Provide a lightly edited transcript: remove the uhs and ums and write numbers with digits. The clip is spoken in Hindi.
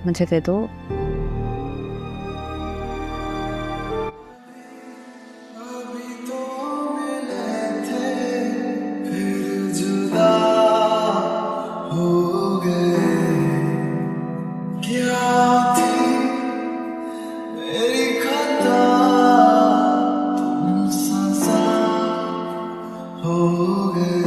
मुझे दे दो। अभी तो मिले थे, फिर जुदा हो गए। क्या थी मेरी खता, तुम सजा हो गए।